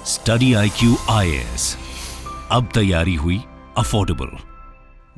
Study IQ IAS, अब तैयारी हुई अफोर्डेबल।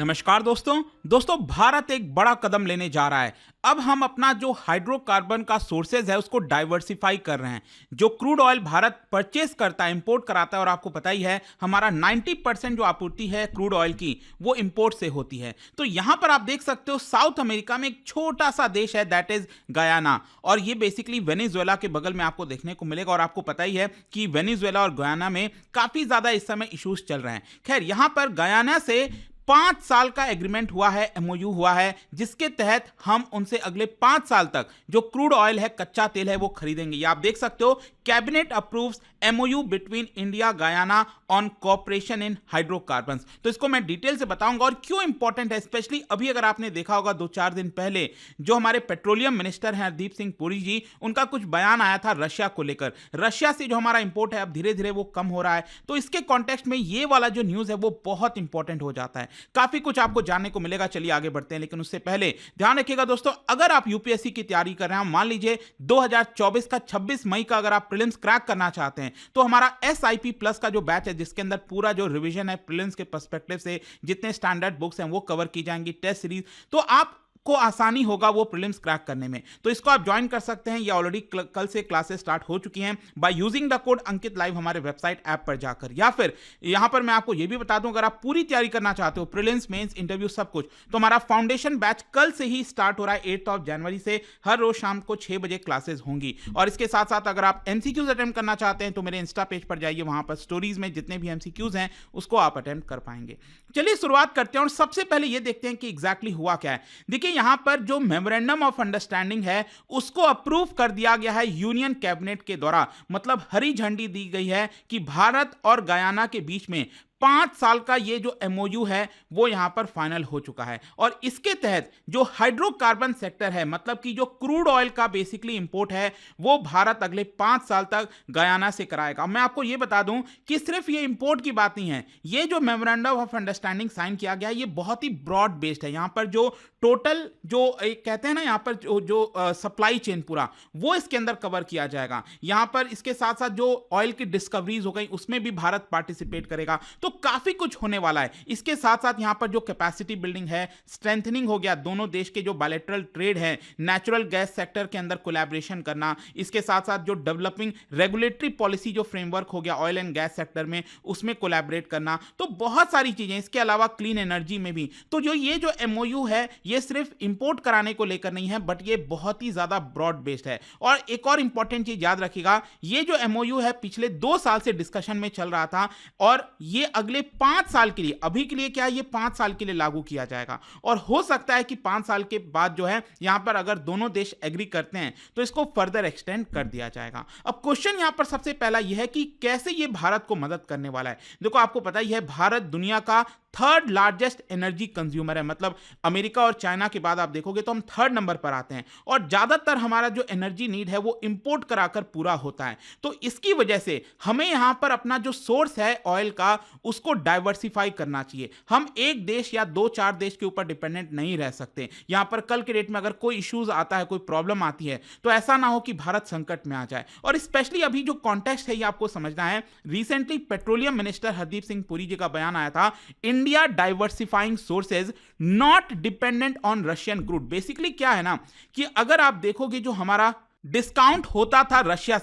नमस्कार दोस्तों, भारत एक बड़ा कदम लेने जा रहा है। अब हम अपना जो हाइड्रोकार्बन का सोर्सेज है उसको डाइवर्सिफाई कर रहे हैं। जो क्रूड ऑयल भारत परचेस करता है, इंपोर्ट कराता है, और आपको पता ही है हमारा 90% जो आपूर्ति है क्रूड ऑयल की वो इंपोर्ट से होती है। तो यहां पर आप देख सकते हो साउथ अमेरिका में एक छोटा सा देश है, दैट इज गयाना, और ये बेसिकली वेनेजुएला के बगल में आपको देखने को मिलेगा। और आपको पता ही है कि वेनेजुएला और गयाना में काफी ज्यादा इस समय इश्यूज चल रहे हैं। खैर, यहां पर गयाना से 5 साल का एग्रीमेंट हुआ है, MOU हुआ है, जिसके तहत हम उनसे अगले 5 साल तक जो क्रूड ऑयल है, कच्चा तेल है, वो खरीदेंगे। ये आप देख सकते हो, cabinet approves MOU between India Guyana on cooperation in hydrocarbons. तो इसको मैं डिटेल से बताऊंगा और क्यों इंपॉर्टेंट है। स्पेशली अभी अगर आपने देखा होगा 2-4 दिन पहले जो हमारे पेट्रोलियम मिनिस्टर हैं हरदीप सिंह पुरी जी, उनका कुछ बयान आया था रशिया को लेकर। रशिया से जो हमारा इंपोर्ट है अब धीरे धीरे वो कम हो रहा है। तो इसके कॉन्टेक्स्ट में ये वाला जो न्यूज है वो बहुत इंपॉर्टेंट हो जाता है। काफी कुछ आपको जानने को मिलेगा। चलिए आगे बढ़ते हैं, लेकिन उससे पहले ध्यान रखिएगा दोस्तों, अगर आप यूपीएससी की तैयारी कर रहे हैं, मान लीजिए 2024 का 26 मई का अगर आप प्रीलिम्स क्रैक करना चाहते हैं, तो हमारा SIP प्लस का जो बैच है, जिसके अंदर पूरा जो रिवीजन है प्रीलिम्स के पर्सपेक्टिव से, जितने स्टैंडर्ड बुक्स हैं वो कवर की जाएंगी, टेस्ट सीरीज, तो आप को आसानी होगा वो प्रीलिम्स क्रैक करने में। तो इसको आप ज्वाइन कर सकते हैं। ये ऑलरेडी कल से क्लासेस स्टार्ट हो चुकी हैं by using the code Ankit live हमारे वेबसाइट ऐप पर जाकर, या फिर यहां पर मैं आपको ये भी बता दूं, अगर आप पूरी तैयारी करना चाहते हो, प्रीलिम्स, मेंस, इंटरव्यू सब कुछ, तो हमारा फाउंडेशन बैच कल से ही स्टार्ट हो रहा है। 8 जनवरी से हर रोज शाम को 6 बजे क्लासेस होंगी। और इसके साथ साथ अगर आप MCQs अटेम्प्ट करना चाहते हैं तो मेरे इंस्टा पेज पर जाइए, वहां पर स्टोरीज में जितने भी MCQs हैं उसको आप अटेम्प्ट कर पाएंगे। चलिए शुरुआत करते हैं और सबसे पहले ये देखते हैं कि एग्जैक्टली हुआ क्या है। देखिए, यहां पर जो मेमोरेंडम ऑफ अंडरस्टैंडिंग है उसको अप्रूव कर दिया गया है यूनियन कैबिनेट के द्वारा। मतलब हरी झंडी दी गई है कि भारत और गयाना के बीच में 5 साल का ये जो MOU है वो यहां पर फाइनल हो चुका है। और इसके तहत जो हाइड्रोकार्बन सेक्टर है, मतलब कि जो क्रूड ऑयल का बेसिकली इंपोर्ट है, वो भारत अगले 5 साल तक गयाना से कराएगा। मैं आपको ये बता दूं कि सिर्फ ये इंपोर्ट की बात नहीं है, ये जो मेमोरेंडम ऑफ अंडरस्टैंडिंग साइन किया गया है ये बहुत ही ब्रॉड बेस्ड है। यहां पर जो टोटल जो कहते हैं ना, यहां पर जो सप्लाई चेन पूरा वो इसके अंदर कवर किया जाएगा। यहां पर इसके साथ साथ जो ऑयल की डिस्कवरीज हो गई उसमें भी भारत पार्टिसिपेट करेगा। तो काफी कुछ होने वाला है। इसके साथ साथ यहां पर जो कैपेसिटी बिल्डिंग है, स्ट्रेंथनिंग हो गया, दोनों देश के जो बायलैटरल ट्रेड है, नेचुरल गैस सेक्टर के अंदर कोलैबोरेशन करना, इसके साथ साथ जो डेवलपिंग रेगुलेटरी पॉलिसी जो फ्रेमवर्क हो गया ऑयल एंड गैस सेक्टर में, उसमें कोलैबोरेट करना, तो बहुत सारी चीजें। इसके अलावा क्लीन एनर्जी में भी। तो जो ये जो MOU है ये सिर्फ इंपोर्ट कराने को लेकर नहीं है, बट ये बहुत ही ज्यादा ब्रॉड बेस्ड है। और एक और इंपॉर्टेंट चीज याद रखिएगा, ये जो MOU है पिछले 2 साल से डिस्कशन में चल रहा था और ये अगले 5 साल के लिए, अभी के लिए क्या है, ये 5 साल के लिए लागू किया जाएगा। और हो सकता है कि 5 साल के बाद जो है यहां पर अगर दोनों देश एग्री करते हैं तो इसको फर्दर एक्सटेंड कर दिया जाएगा। अब क्वेश्चन यहां पर सबसे पहला यह है कि कैसे ये भारत को मदद करने वाला है। देखो, आपको पता ही है भारत दुनिया का 3rd लार्जेस्ट एनर्जी कंज्यूमर है। मतलब अमेरिका और चाइना के बाद आप देखोगे तो हम 3rd नंबर पर आते हैं। और ज्यादातर हमारा जो एनर्जी नीड है वो इंपोर्ट कराकर पूरा होता है। तो इसकी वजह से हमें यहां पर अपना जो सोर्स है ऑयल का उसको डाइवर्सिफाई करना चाहिए। हम एक देश या 2-4 देश के ऊपर डिपेंडेंट नहीं रह सकते। यहां पर कल के डेट में अगर कोई इश्यूज आता है, कोई प्रॉब्लम आती है, तो ऐसा ना हो कि भारत संकट में आ जाए। और स्पेशली अभी जो कॉन्टेक्स्ट है ये आपको समझना है। Recently petroleum minister Hardeep Singh Puri ji का बयान आया था, India diversifying sources not dependent on Russian crude. Basically क्या है ना कि अगर आप देखोगे जो हमारा डिस्काउंट होता था रशिया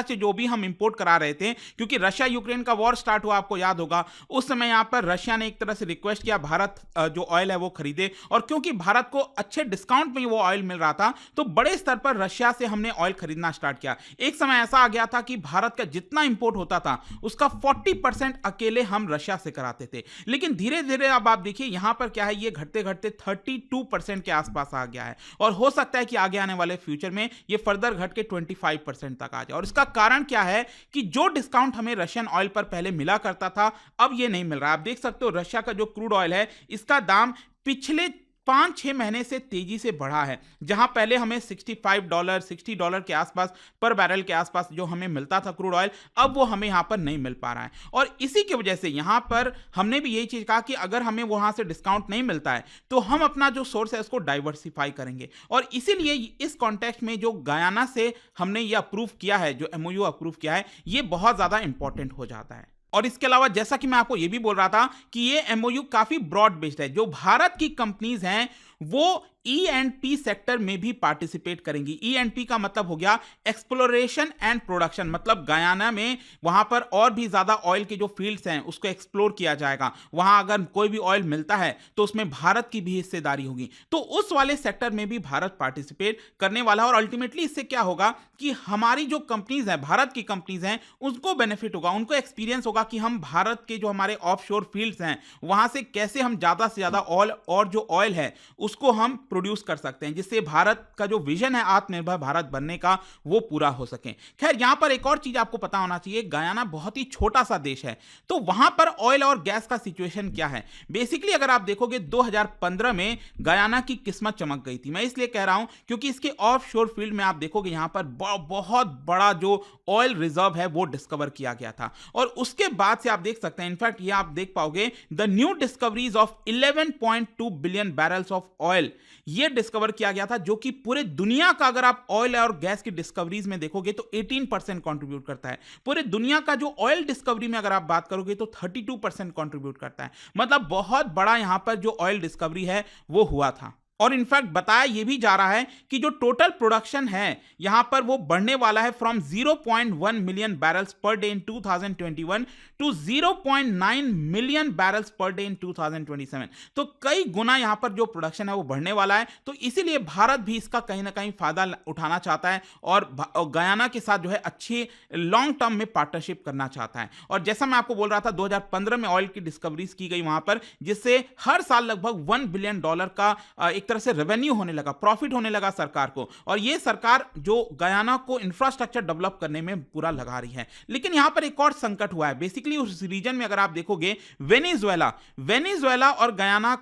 से जो भी हम इंपोर्ट करा रहे थे, क्योंकि रशिया यूक्रेन का वॉर स्टार्ट हुआ, आपको याद होगा, उस समय यहां पर रशिया ने एक तरह से रिक्वेस्ट किया भारत जो ऑयल है वो खरीदे। और क्योंकि भारत को अच्छे डिस्काउंट में वो ऑयल मिल रहा था तो बड़े स्तर पर रशिया से हमने ऑयल खरीदना स्टार्ट किया। एक समय ऐसा आ गया था कि भारत का जितना इंपोर्ट होता था उसका 40% अकेले हम रशिया से कराते थे। लेकिन धीरे धीरे अब आप देखिए यहां पर क्या है, ये घटते घटते 32% के आसपास आ गया है। और हो सकता है कि आगे आने वाले फ्यूचर में ये फर्दर घट के 25% तक आ जाए। और इसका कारण क्या है कि जो डिस्काउंट हमें रशियन ऑयल पर पहले मिला करता था अब ये नहीं मिल रहा। आप देख सकते हो रशिया का जो क्रूड ऑयल है इसका दाम पिछले 5-6 महीने से तेजी से बढ़ा है। जहां पहले हमें $60 के आसपास पर बैरल के आसपास जो हमें मिलता था क्रूड ऑयल, अब वो हमें यहां पर नहीं मिल पा रहा है। और इसी की वजह से यहां पर हमने भी यही चीज कहा कि अगर हमें वहां से डिस्काउंट नहीं मिलता है तो हम अपना जो सोर्स है उसको डाइवर्सिफाई करेंगे। और इसीलिए इस कॉन्टेक्स्ट में जो गयाना से हमने ये अप्रूव किया है, जो एमओयू अप्रूव किया है, ये बहुत ज्यादा इंपॉर्टेंट हो जाता है। और इसके अलावा जैसा कि मैं आपको ये भी बोल रहा था कि ये एमओयू काफी ब्रॉड बेस्ड है। जो भारत की कंपनीज हैं वो E&P सेक्टर में भी पार्टिसिपेट करेंगी। E&P का मतलब हो गया एक्सप्लोरेशन एंड प्रोडक्शन, मतलब गयाना में वहां पर और भी ज्यादा ऑयल के जो फील्ड्स हैं उसको एक्सप्लोर किया जाएगा। वहां अगर कोई भी ऑयल मिलता है तो उसमें भारत की भी हिस्सेदारी होगी। तो उस वाले सेक्टर में भी भारत पार्टिसिपेट करने वाला है। और अल्टीमेटली इससे क्या होगा कि हमारी जो कंपनीज हैं, भारत की कंपनीज हैं, उनको बेनिफिट होगा, उनको एक्सपीरियंस होगा कि हम भारत के जो हमारे ऑफशोर फील्ड्स हैं वहां से कैसे हम ज्यादा से ज्यादा ऑयल और जो ऑयल है उसको हम प्रोड्यूस कर सकते हैं, जिससे भारत का जो विजन है आत्मनिर्भर भारत बनने का वो पूरा हो सके। खैर, यहां पर एक और चीज आपको पता होना चाहिए, गयाना बहुत ही छोटा सा देश है, तो वहां पर ऑयल और गैस का सिचुएशन क्या है। बेसिकली अगर आप देखोगे 2015 में गयाना की किस्मत चमक गई थी। मैं इसलिए कह रहा हूं क्योंकि इसके ऑफशोर फील्ड में आप देखोगे यहां पर बहुत बड़ा जो ऑयल रिजर्व है वो डिस्कवर किया गया था। और उसके बाद से आप देख सकते हैं, इनफैक्ट ये आप देख पाओगे, the new discoveries of 11.2 billion barrels of oil ये डिस्कवर किया गया था, जो कि पूरे दुनिया का अगर आप ऑयल और गैस की डिस्कवरीज में देखोगे तो 18% कंट्रीब्यूट करता है। पूरे दुनिया का जो ऑयल डिस्कवरी में अगर आप बात करोगे तो 32% कंट्रीब्यूट करता है। मतलब बहुत बड़ा यहां पर जो ऑयल डिस्कवरी है वो हुआ था। और इनफैक्ट बताया यह भी जा रहा है कि जो टोटल प्रोडक्शन है यहां पर वो बढ़ने वाला है from 0.1 million barrels per day in 2021 to 0.9 million barrels per day in 2027। तो कई गुना यहां पर जो प्रोडक्शन है वो बढ़ने वाला है। तो इसीलिए भारत भी इसका कहीं ना कहीं फायदा उठाना चाहता है और गयाना के साथ जो है अच्छी लॉन्ग टर्म में पार्टनरशिप करना चाहता है। और जैसा मैं आपको बोल रहा था 2015 में ऑयल की डिस्कवरीज की गई वहां पर, जिससे हर साल लगभग $1 बिलियन का एक तरह से रेवेन्यू होने लगा, प्रॉफिट होने लगा सरकार को। और ये सरकार जो गयाना को इंफ्रास्ट्रक्चर डेवलप करने में पूरा लगा रही है। लेकिन यहां पर एक और संकट हुआ है। बेसिकली उस रीजन में अगर आप देखोगे वेनेजुएला और गयाना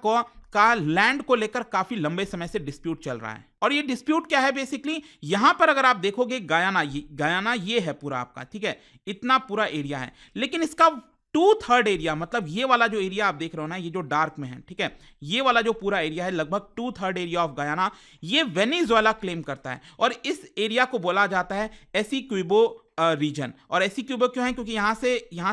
का लैंड को लेकर काफी लंबे समय से डिस्प्यूट चल रहा है। और ये डिस्प्यूट क्या है, बेसिकली यहां पर अगर आप देखोगे गयाना ये है पूरा आपका, ठीक है, इतना पूरा एरिया है। लेकिन इसका 2/3 एरिया, मतलब ये वाला जो एरिया आप देख रहे हो ना, ये जो डार्क में है, ठीक है, ये वाला जो पूरा एरिया है, लगभग 2/3 एरिया ऑफ गयाना ये वेनेजुएला क्लेम करता है। और इस एरिया को बोला जाता है एसिक्विबो रीजन। और एसिक्विबो क्यों है? क्योंकि यहां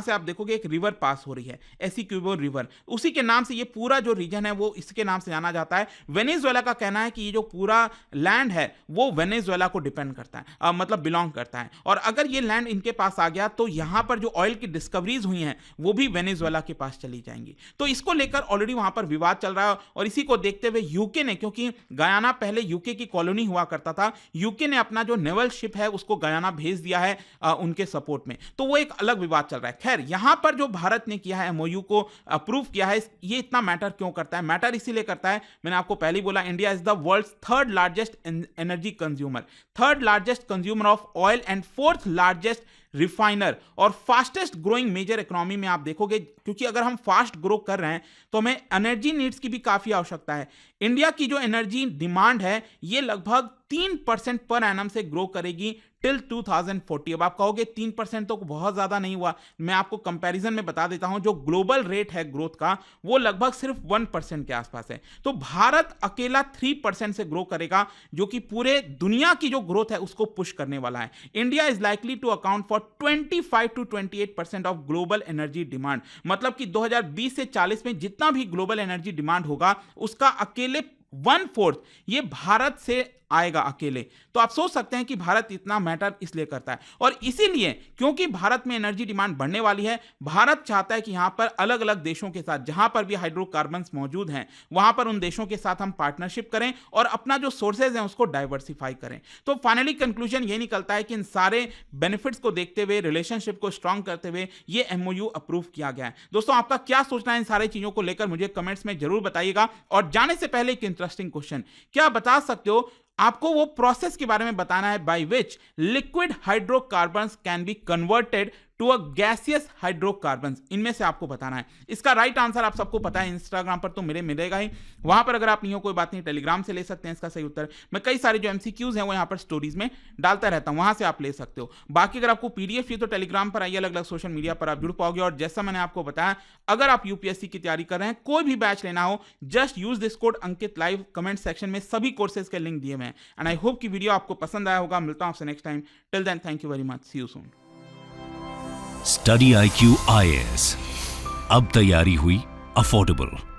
से आप देखोगे एक रिवर पास हो रही है, एसिक्विबो रिवर, उसी के नाम से ये पूरा जो रीजन है वो इसके नाम से जाना जाता है। वेनेजुएला का कहना है कि ये जो पूरा लैंड है वो वेनेजुएला को डिपेंड करता है, मतलब बिलोंग करता है। और अगर ये लैंड इनके पास आ गया तो यहां पर जो ऑयल की डिस्कवरीज हुई हैं वो भी वेनेजुएला के पास चली जाएंगी। तो इसको लेकर ऑलरेडी वहां पर विवाद चल रहा है। और इसी को देखते हुए यूके ने, क्योंकि गयाना पहले यूके की कॉलोनी हुआ करता था, यूके ने अपना जो नेवल शिप है उसको गयाना भेज दिया है उनके सपोर्ट में। तो वो एक अलग विवाद चल रहा है। खैर, यहां पर जो भारत ने किया है, एमओयू को अप्रूव किया है, ये इतना मैटर क्यों करता है? मैटर इसीलिए करता है, मैंने आपको पहले ही बोला, India is the world's 3rd largest energy consumer, 3rd largest consumer of oil and 4th largest refiner और फास्टेस्ट ग्रोइंग मेजर इकोनॉमी में आप देखोगे। क्योंकि अगर हम फास्ट ग्रो कर रहे हैं तो हमें एनर्जी नीड्स की भी काफी आवश्यकता है। इंडिया की जो एनर्जी डिमांड है ये लगभग 3% पर एनम से ग्रो करेगी टिल 2040। अब आप कहोगे 3% तो बहुत ज्यादा नहीं हुआ। मैं आपको कंपैरिजन में बता देता हूं, जो ग्लोबल रेट है ग्रोथ का वो लगभग सिर्फ 1% के आसपास है। तो भारत अकेला 3% से ग्रो करेगा, जो कि पूरे दुनिया की जो ग्रोथ है उसको पुश करने वाला है। India is likely to account for 25 to 28% of global energy demand. मतलब कि 2020 से 40 में जितना भी ग्लोबल एनर्जी डिमांड होगा उसका अकेले 1/4 ये भारत से आएगा अकेले। तो आप सोच सकते हैं कि भारत इतना मैटर इसलिए करता है। और इसीलिए क्योंकि भारत में एनर्जी डिमांड बढ़ने वाली है, भारत चाहता है कि यहां पर अलग अलग देशों के साथ, जहां पर भी हाइड्रोकार्बन्स मौजूद हैं, वहां पर उन देशों के साथ हम पार्टनरशिप करें और अपना जो सोर्सेज हैं उसको डाइवर्सिफाई करें। तो फाइनली कंक्लूजन ये निकलता है कि इन सारे बेनिफिट्स को देखते हुए, रिलेशनशिप को स्ट्रांग करते हुए ये एमओयू अप्रूव किया गया है। दोस्तों, आपका क्या सोचना है इन सारी चीजों को लेकर मुझे कमेंट्स में जरूर बताइएगा। और जाने से पहले एक इंटरेस्टिंग क्वेश्चन, क्या बता सकते हो आपको वो प्रोसेस के बारे में बताना है by which liquid hydrocarbons can be converted to a gaseous hydrocarbons, इनमें से आपको बताना है। इसका राइट आंसर आप सबको पता है, इंस्टाग्राम पर तो मेरे मिलेगा ही, वहां पर अगर आप नहीं हो कोई बात नहीं, टेलीग्राम से ले सकते हैं इसका सही उत्तर। मैं कई सारे जो एमसीक्यूज हैं वो यहाँ पर स्टोरीज में डालता रहता हूँ, वहां से आप ले सकते हो। बाकी अगर आपको पीडीएफ चाहिए तो टेलीग्राम पर आइए, अलग अलग सोशल मीडिया पर आप जुड़ पाओगे। और जैसा मैंने आपको बताया, अगर आप यूपीएससी की तैयारी कर रहे हैं, कोई भी बैच लेना हो, just use this code Ankit live. Comment section में सभी कोर्सेज के लिंक दिए हुए हैं। एंड आई होप कि वीडियो आपको पसंद आया होगा। मिलता हूं आपसे next time. Till then, thank you very much, see you soon. Study IQ IAS, अब तैयारी हुई अफोर्डेबल।